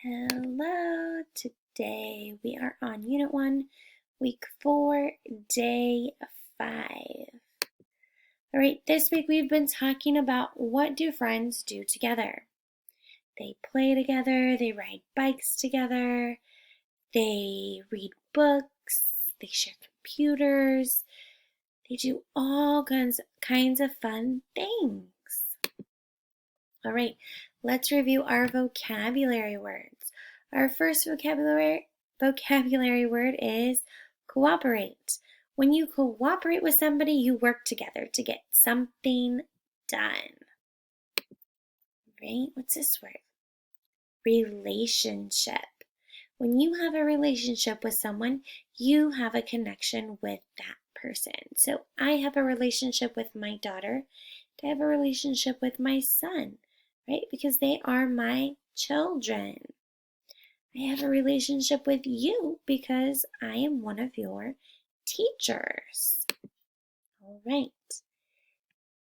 Hello, today we are on Unit 1, Week 4, Day 5. All right, this week we've been talking about what do friends do together. They play together, they ride bikes together, they read books, they share computers, they do all kinds of fun things. All right, let's review our vocabulary words. Our first vocabulary word is cooperate. When you cooperate with somebody, you work together to get something done. Right? What's this word? Relationship. When you have a relationship with someone, you have a connection with that person. So I have a relationship with my daughter. I have a relationship with my son, right? Because they are my children. I have a relationship with you because I am one of your teachers. All right.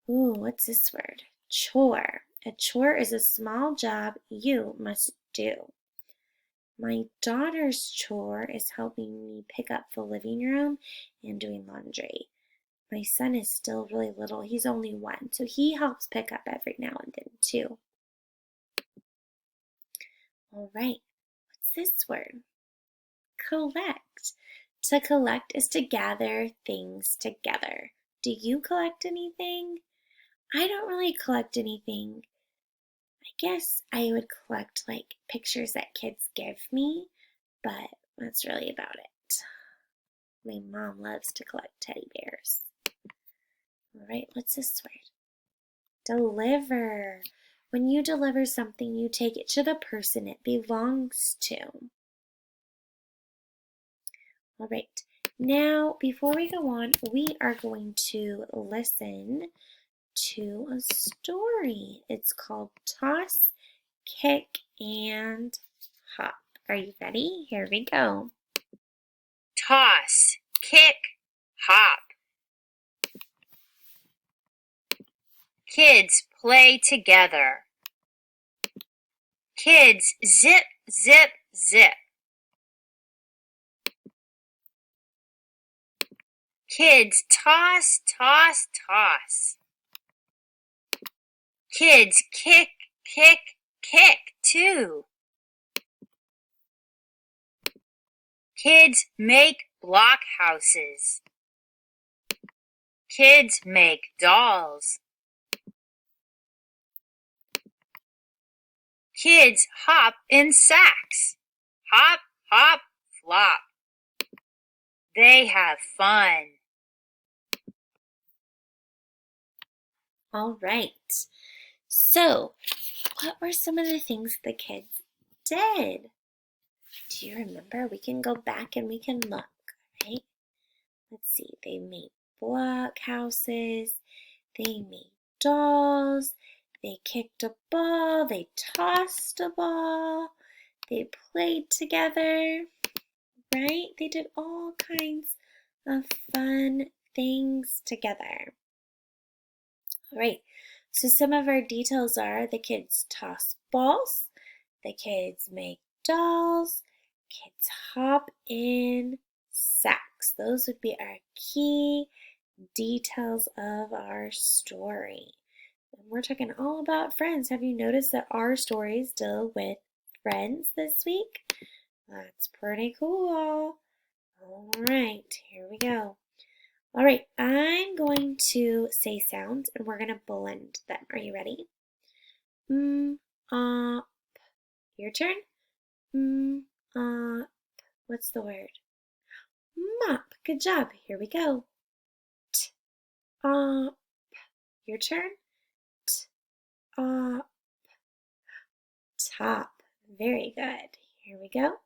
Ooh, what's this word? Chore. A chore is a small job you must do. My daughter's chore is helping me pick up the living room and doing laundry. My son is still really little. He's only 1, so he helps pick up every now and then too. All right, what's this word? Collect. To collect is to gather things together. Do you collect anything? I don't really collect anything. I guess I would collect like pictures that kids give me, but that's really about it. My mom loves to collect teddy bears. All right, what's this word? Deliver. When you deliver something, you take it to the person it belongs to. All right, now before we go on, we are going to listen to a story. It's called Toss, Kick, and Hop. Are you ready? Here we go. Toss, kick, hop. Kids play together. Kids zip, zip, zip. Kids toss, toss, toss. Kids kick, kick, kick too. Kids make block houses. Kids make dolls. Kids hop in sacks. Hop, hop, flop. They have fun. All right. So, what were some of the things the kids did? Do you remember? We can go back and we can look, right? Let's see. They made block houses. They made dolls. They kicked a ball. They tossed a ball. They played together, right? They did all kinds of fun things together. All right, so some of our details are the kids toss balls, the kids make dolls, kids hop in sacks. Those would be our key details of our story. And we're talking all about friends. Have you noticed that our stories deal with friends this week? That's pretty cool. All right, here we go. All right, I'm going to say sounds and we're going to blend them. Are you ready? Up. Your turn. Up. What's the word? Mop. Good job. Here we go. T. Up. Your turn. T. Up. Top. Very good. Here we go.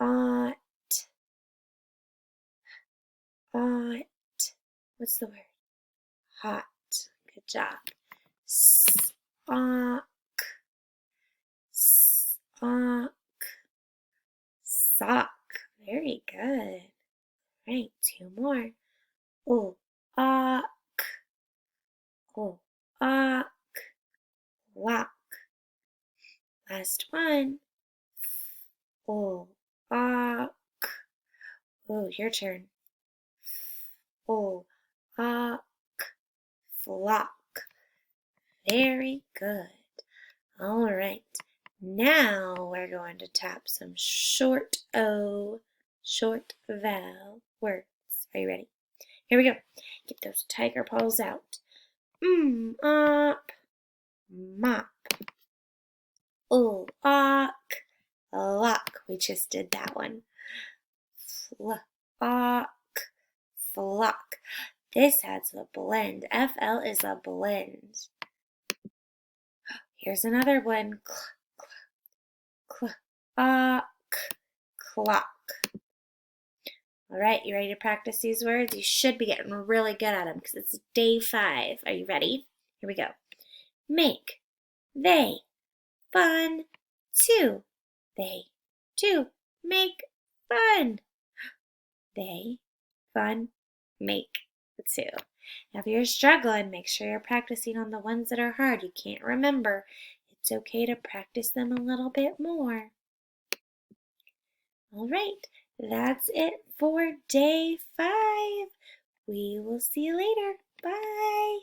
Ought. Ought. What's the word? Hot. Good job. Sock. Sock. Sock. Very good. Right, 2 more. Oh, ock. Oh, ock. Lock. Last one. Oh, k. Oh, your turn. Oh, k. Flock. Very good. All right. Now we're going to tap some short O, short vowel words. Are you ready? Here we go. Get those tiger paws out. Up, mop. Lock, lock. We just did that one. Flock, flock. This has a blend. FL is a blend. Here's another one. Clock, clock. All right, you ready to practice these words? You should be getting really good at them because it's day 5. Are you ready? Here we go. Make, they, fun, two. They, two. Make, fun. They, fun, make, two. Now if you're struggling, make sure you're practicing on the ones that are hard. You can't remember. It's okay to practice them a little bit more. All right, that's it for day 5. We will see you later. Bye.